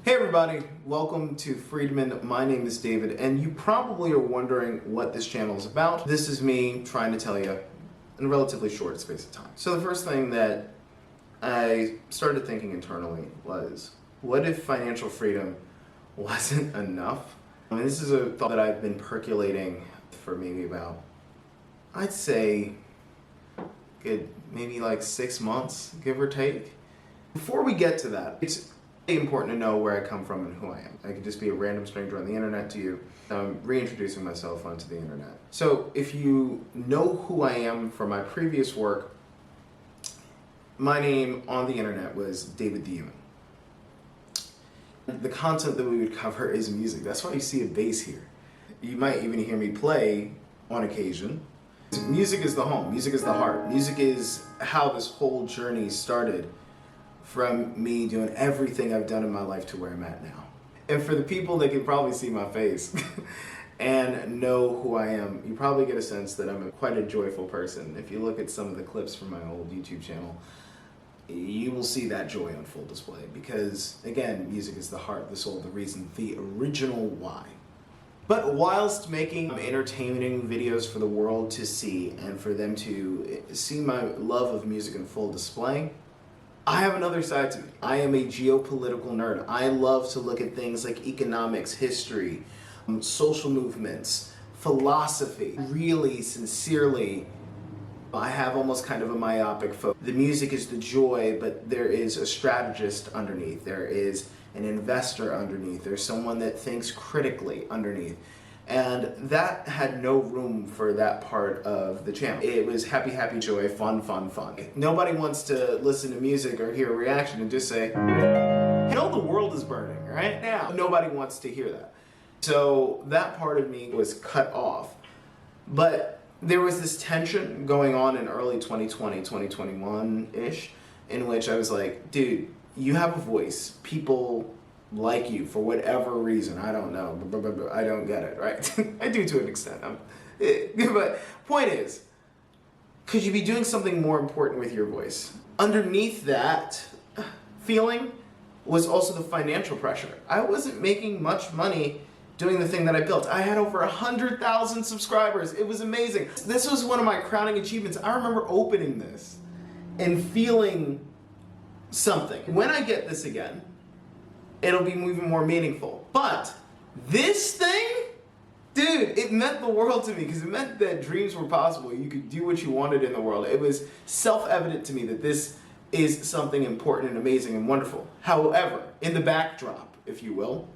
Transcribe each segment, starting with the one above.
Hey everybody, welcome to Freedmen. My name is David, and you probably are wondering what this channel is about. This is me trying to tell you in a relatively short space of time. So the first thing that I started thinking internally was, what if financial freedom wasn't enough? I mean, this is a thought that I've been percolating for maybe about, I'd say, maybe like 6 months, give or take. Before we get to that, it's important to know where I come from and who I am. I could just be a random stranger on the internet to you. I'm reintroducing myself onto the internet. So if you know who I am from my previous work, my name on the internet was David the Human. The content that we would cover is music. That's why you see a bass here. You might even hear me play on occasion. Music is the home. Music is the heart. Music is how this whole journey started, from me doing everything I've done in my life to where I'm at now. And for the people that can probably see my face and know who I am, you probably get a sense that I'm quite a joyful person. If you look at some of the clips from my old YouTube channel, you will see that joy on full display. Because again, music is the heart, the soul, the reason, the original why. But whilst making entertaining videos for the world to see and for them to see my love of music in full display, I have another side to me. I am a geopolitical nerd. I love to look at things like economics, history, social movements, philosophy. Really, sincerely, I have almost kind of a myopic focus. The music is the joy, but there is a strategist underneath. There is an investor underneath. There's someone that thinks critically underneath. And that had no room for that part of the channel. It was happy, happy, joy, fun, fun, fun. Nobody wants to listen to music or hear a reaction and just say, you know, the world is burning right now. Nobody wants to hear that. So that part of me was cut off. But there was this tension going on in early 2020, 2021-ish, in which I was like, dude, you have a voice. People like you for whatever reason. I don't know. I don't get it, right? I do to an extent. But point is, could you be doing something more important with your voice? Underneath that feeling was also the financial pressure. I wasn't making much money doing the thing that I built. I had over 100,000 subscribers. It was amazing. This was one of my crowning achievements. I remember opening this and feeling something. When I get this again, it'll be even more meaningful. But this thing, dude, it meant the world to me because it meant that dreams were possible. You could do what you wanted in the world. It was self-evident to me that this is something important and amazing and wonderful. However, in the backdrop, if you will,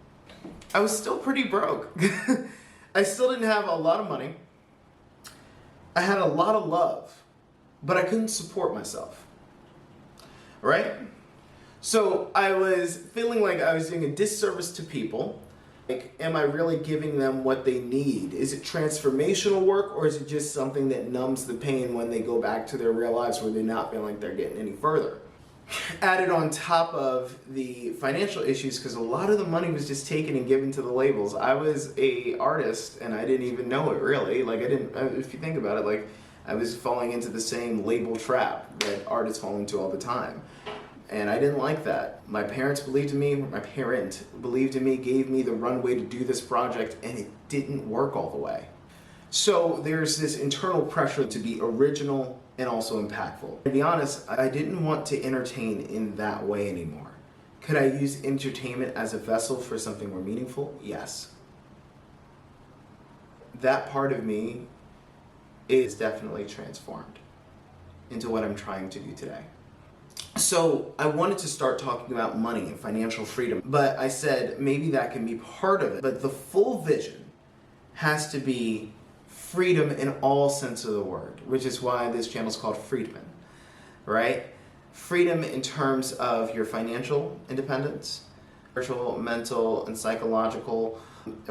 I was still pretty broke. I still didn't have a lot of money. I had a lot of love, but I couldn't support myself, right? So I was feeling like I was doing a disservice to people. Like, am I really giving them what they need? Is it transformational work, or is it just something that numbs the pain when they go back to their real lives where they're not feeling like they're getting any further? Added on top of the financial issues, because a lot of the money was just taken and given to the labels. I was an artist and I didn't even know it really. Like, if you think about it, like, I was falling into the same label trap that artists fall into all the time. And I didn't like that. My parents believed in me, my parent believed in me, gave me the runway to do this project, and it didn't work all the way. So there's this internal pressure to be original and also impactful. To be honest, I didn't want to entertain in that way anymore. Could I use entertainment as a vessel for something more meaningful? Yes. That part of me is definitely transformed into what I'm trying to do today. So I wanted to start talking about money and financial freedom, but I said maybe that can be part of it, but the full vision has to be freedom in all sense of the word, which is why this channel is called Freedmen, right? Freedom in terms of your financial independence, spiritual, mental, and psychological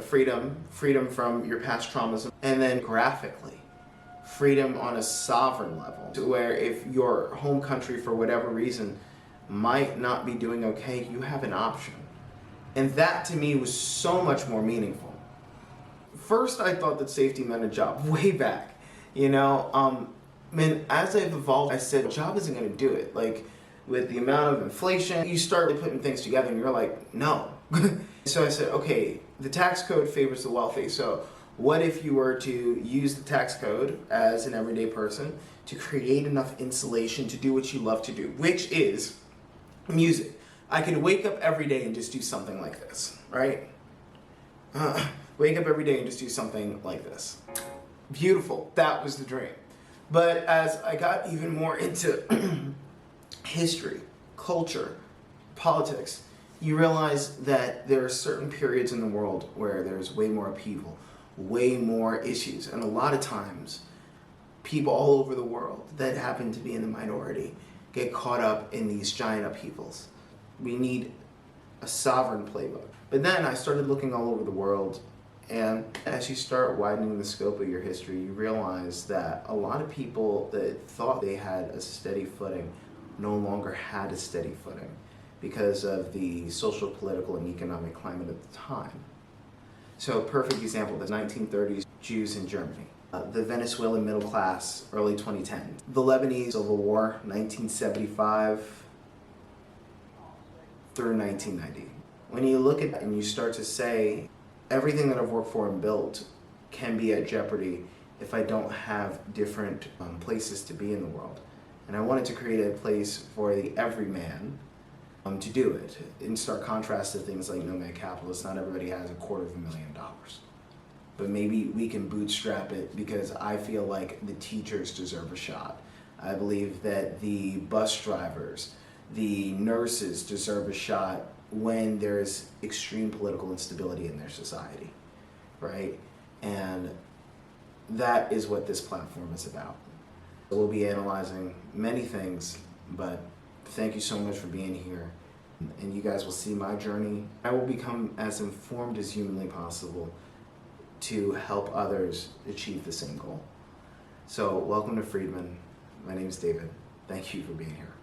freedom from your past traumas, and then graphically, freedom on a sovereign level, to where if your home country for whatever reason might not be doing okay, you have an option. And that to me was so much more meaningful. First, I thought that safety meant a job way back, you know. Man, as I've evolved, I said, a job isn't gonna do it. Like, with the amount of inflation, you start putting things together and you're like, no, So I said, okay, the tax code favors the wealthy. So what if you were to use the tax code as an everyday person to create enough insulation to do what you love to do, which is music. I could wake up every day and just do something like this, right? Wake up every day and just do something like this. Beautiful. That was the dream. But as I got even more into history, culture, politics, you realize that there are certain periods in the world where there's way more upheaval, way more issues, and a lot of times people all over the world that happen to be in the minority get caught up in these giant upheavals. We need a sovereign playbook. But then I started looking all over the world, and as you start widening the scope of your history, you realize that a lot of people that thought they had a steady footing no longer had a steady footing because of the social, political, and economic climate at the time. So a perfect example, the 1930s Jews in Germany, the Venezuelan middle class, early 2010, the Lebanese Civil War, 1975 through 1990. When you look at that and you start to say, everything that I've worked for and built can be at jeopardy if I don't have different places to be in the world. And I wanted to create a place for the everyman to do it. In stark contrast to things like nomad capitalists, not everybody has $250,000. But maybe we can bootstrap it because I feel like the teachers deserve a shot. I believe that the bus drivers, the nurses deserve a shot when there's extreme political instability in their society, right? And that is what this platform is about. We'll be analyzing many things, but thank you so much for being here. And you guys will see my journey. I will become as informed as humanly possible to help others achieve the same goal. So welcome to Freedmen. My name is David. Thank you for being here.